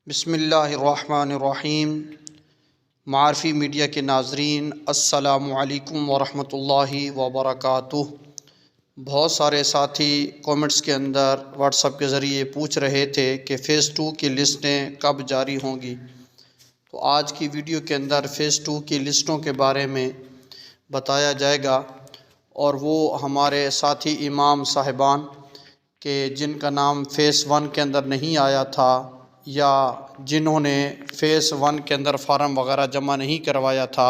بسم اللہ الرحمن الرحیم۔ معرفی میڈیا کے ناظرین، السلام علیکم ورحمۃ اللہ وبرکاتہ۔ بہت سارے ساتھی کومنٹس کے اندر واٹس ایپ کے ذریعے پوچھ رہے تھے کہ فیز 2 کی لسٹیں کب جاری ہوں گی، تو آج کی ویڈیو کے اندر فیز 2 کی لسٹوں کے بارے میں بتایا جائے گا، اور وہ ہمارے ساتھی امام صاحبان کہ جن کا نام فیز 1 کے اندر نہیں آیا تھا، یا جنہوں نے فیز 1 کے اندر فارم وغیرہ جمع نہیں کروایا تھا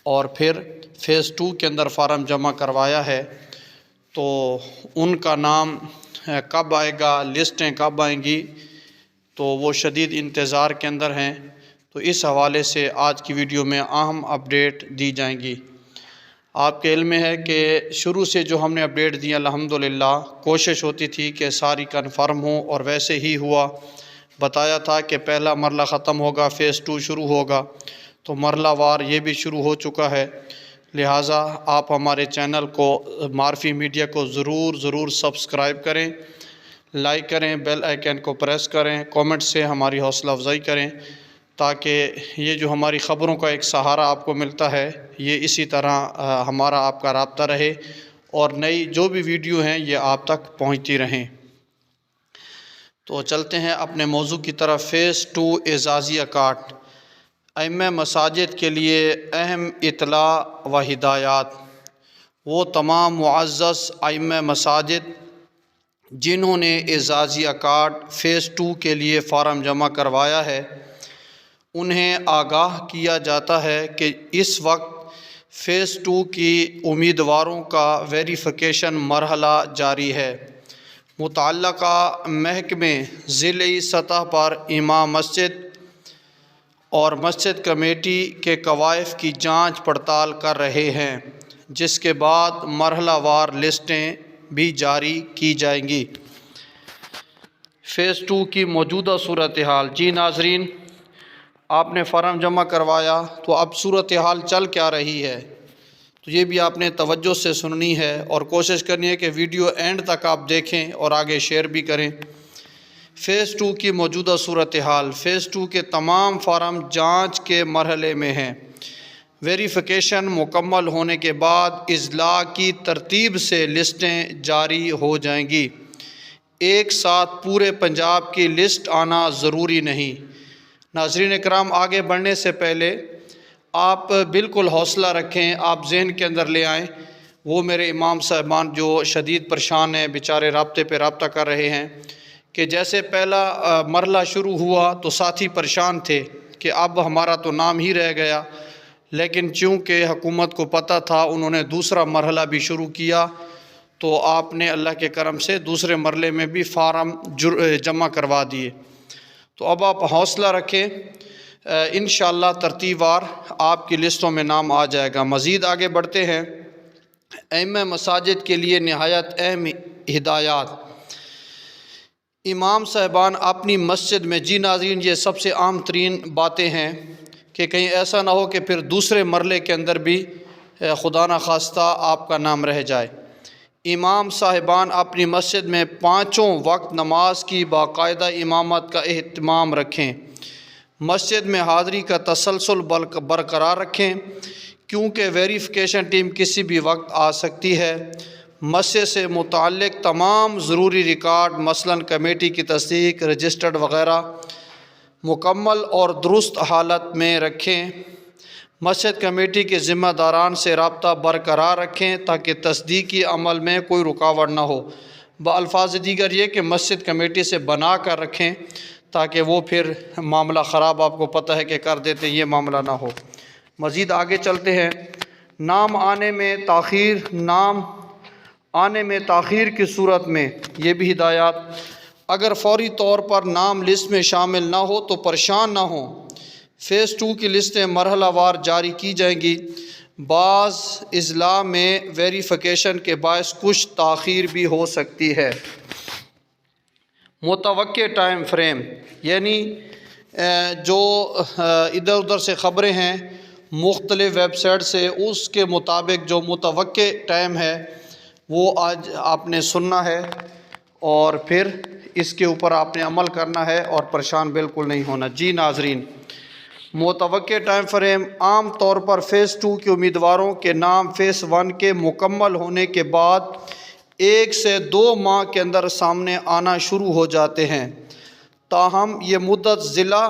اور پھر فیز 2 کے اندر فارم جمع کروایا ہے، تو ان کا نام کب آئے گا، لسٹیں کب آئیں گی، تو وہ شدید انتظار کے اندر ہیں۔ تو اس حوالے سے آج کی ویڈیو میں اہم اپڈیٹ دی جائیں گی۔ آپ کے علم میں ہے کہ شروع سے جو ہم نے اپڈیٹ دی الحمدللہ کوشش ہوتی تھی کہ ساری کنفرم ہوں، اور ویسے ہی ہوا۔ بتایا تھا کہ پہلا مرحلہ ختم ہوگا، فیز 2 شروع ہوگا، تو مرحلہ وار یہ بھی شروع ہو چکا ہے۔ لہٰذا آپ ہمارے چینل کو، معرفی میڈیا کو ضرور سبسکرائب کریں، لائک کریں، بیل آئیکن کو پریس کریں، کومنٹ سے ہماری حوصلہ افزائی کریں، تاکہ یہ جو ہماری خبروں کا ایک سہارا آپ کو ملتا ہے، یہ اسی طرح ہمارا آپ کا رابطہ رہے، اور نئی جو بھی ویڈیو ہیں یہ آپ تک پہنچتی رہیں۔ تو چلتے ہیں اپنے موضوع کی طرف۔ فیز 2 اعزازیہ کارڈ، ائمہ مساجد کے لیے اہم اطلاع و ہدایات۔ وہ تمام معزز ائمہ مساجد جنہوں نے اعزازیہ کارڈ فیز 2 کے لیے فارم جمع کروایا ہے، انہیں آگاہ کیا جاتا ہے کہ اس وقت فیز 2 کی امیدواروں کا ویریفیکیشن مرحلہ جاری ہے۔ متعلقہ محکمے ضلعی سطح پر امام مسجد اور مسجد کمیٹی کے کوائف کی جانچ پڑتال کر رہے ہیں، جس کے بعد مرحلہ وار لسٹیں بھی جاری کی جائیں گی۔ فیز 2 کی موجودہ صورتحال۔ جی ناظرین، آپ نے فارم جمع کروایا، تو اب صورتحال چل کیا رہی ہے، تو یہ بھی آپ نے توجہ سے سننی ہے، اور کوشش کرنی ہے کہ ویڈیو اینڈ تک آپ دیکھیں اور آگے شیئر بھی کریں۔ فیز 2 کی موجودہ صورتحال۔ فیز 2 کے تمام فارم جانچ کے مرحلے میں ہیں۔ ویریفیکیشن مکمل ہونے کے بعد اضلاع کی ترتیب سے لسٹیں جاری ہو جائیں گی۔ ایک ساتھ پورے پنجاب کی لسٹ آنا ضروری نہیں۔ ناظرین اکرام، آگے بڑھنے سے پہلے آپ بالکل حوصلہ رکھیں، آپ ذہن کے اندر لے آئیں، وہ میرے امام صاحبان جو شدید پریشان ہیں، بیچارے رابطے پہ رابطہ کر رہے ہیں، کہ جیسے پہلا مرحلہ شروع ہوا تو ساتھی پریشان تھے کہ اب ہمارا تو نام ہی رہ گیا، لیکن چونکہ حکومت کو پتہ تھا، انہوں نے دوسرا مرحلہ بھی شروع کیا، تو آپ نے اللہ کے کرم سے دوسرے مرحلے میں بھی فارم جمع کروا دیے۔ تو اب آپ حوصلہ رکھیں، انشاءاللہ ترتیب وار آپ کی لسٹوں میں نام آ جائے گا۔ مزید آگے بڑھتے ہیں۔ ائمہ مساجد کے لیے نہایت اہم ہدایات۔ امام صاحبان اپنی مسجد میں، جی ناظرین یہ سب سے عام ترین باتیں ہیں کہ کہیں ایسا نہ ہو کہ پھر دوسرے مرحلے کے اندر بھی خدا نخواستہ آپ کا نام رہ جائے۔ امام صاحبان اپنی مسجد میں 5 وقت نماز کی باقاعدہ امامت کا اہتمام رکھیں۔ مسجد میں حاضری کا تسلسل برقرار رکھیں، کیونکہ ویریفیکیشن ٹیم کسی بھی وقت آ سکتی ہے۔ مسجد سے متعلق تمام ضروری ریکارڈ، مثلاً کمیٹی کی تصدیق، رجسٹرڈ وغیرہ، مکمل اور درست حالت میں رکھیں۔ مسجد کمیٹی کے ذمہ داران سے رابطہ برقرار رکھیں تاکہ تصدیقی عمل میں کوئی رکاوٹ نہ ہو۔ بالفاظ دیگر یہ کہ مسجد کمیٹی سے بنا کر رکھیں تاکہ وہ پھر معاملہ خراب آپ کو پتہ ہے کہ کر دیتے، یہ معاملہ نہ ہو۔ مزید آگے چلتے ہیں۔ نام آنے میں تاخیر کی صورت میں یہ بھی ہدایات۔ اگر فوری طور پر نام لسٹ میں شامل نہ ہو تو پریشان نہ ہوں، فیز 2 کی لسٹیں مرحلہ وار جاری کی جائیں گی۔ بعض اضلاع میں ویریفیکیشن کے باعث کچھ تاخیر بھی ہو سکتی ہے۔ متوقع ٹائم فریم، یعنی جو ادھر ادھر سے خبریں ہیں مختلف ویب سائٹ سے، اس کے مطابق جو متوقع ٹائم ہے وہ آج آپ نے سننا ہے، اور پھر اس کے اوپر آپ نے عمل کرنا ہے اور پریشان بالکل نہیں ہونا۔ جی ناظرین، متوقع ٹائم فریم عام طور پر فیز 2 کے امیدواروں کے نام فیز 1 کے مکمل ہونے کے بعد 1 سے 2 ماہ کے اندر سامنے آنا شروع ہو جاتے ہیں، تاہم یہ مدت ضلع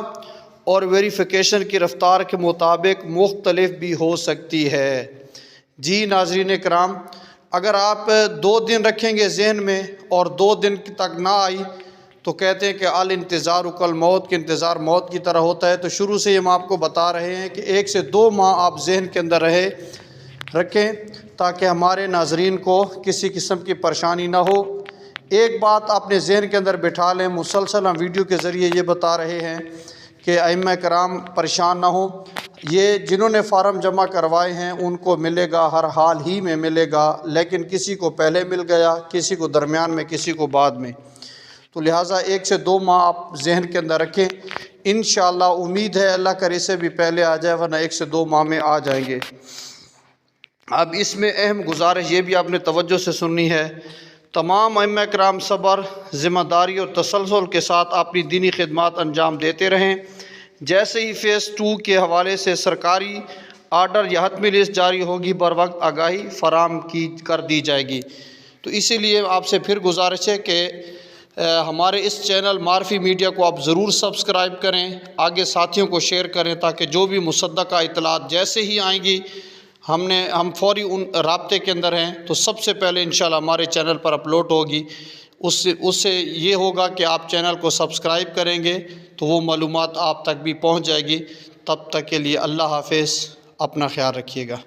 اور ویریفیکیشن کی رفتار کے مطابق مختلف بھی ہو سکتی ہے۔ جی ناظرین کرام، اگر آپ 2 دن رکھیں گے ذہن میں اور 2 دن تک نہ آئی تو کہتے ہیں کہ الانتظار کل موت، کے انتظار موت کی طرح ہوتا ہے۔ تو شروع سے ہم آپ کو بتا رہے ہیں کہ 1 سے 2 ماہ آپ ذہن کے اندر رکھیں تاکہ ہمارے ناظرین کو کسی قسم کی پریشانی نہ ہو۔ ایک بات اپنے ذہن کے اندر بٹھا لیں، مسلسل ہم ویڈیو کے ذریعے یہ بتا رہے ہیں کہ ائمہ کرام پریشان نہ ہوں۔ یہ جنہوں نے فارم جمع کروائے ہیں ان کو ملے گا، ہر حال ہی میں ملے گا، لیکن کسی کو پہلے مل گیا، کسی کو درمیان میں، کسی کو بعد میں۔ تو لہٰذا 1 سے 2 ماہ آپ ذہن کے اندر رکھیں، انشاءاللہ امید ہے اللہ کرے سے بھی پہلے آ جائے، ورنہ 1 سے 2 ماہ میں آ جائیں گے۔ اب اس میں اہم گزارش یہ بھی آپ نے توجہ سے سننی ہے، تمام ائمہ کرام صبر، ذمہ داری اور تسلسل کے ساتھ اپنی دینی خدمات انجام دیتے رہیں۔ جیسے ہی فیز 2 کے حوالے سے سرکاری آرڈر یا حتمی لسٹ جاری ہوگی بروقت آگاہی فراہم کر دی جائے گی۔ تو اسی لیے آپ سے پھر گزارش ہے کہ ہمارے اس چینل معرفی میڈیا کو آپ ضرور سبسکرائب کریں، آگے ساتھیوں کو شیئر کریں تاکہ جو بھی مصدقہ اطلاعات جیسے ہی آئیں گی ہم فوری ان رابطے کے اندر ہیں تو سب سے پہلے انشاءاللہ ہمارے چینل پر اپلوڈ ہوگی۔ اس سے یہ ہوگا کہ آپ چینل کو سبسکرائب کریں گے تو وہ معلومات آپ تک بھی پہنچ جائے گی۔ تب تک کے لیے اللہ حافظ، اپنا خیال رکھیے گا۔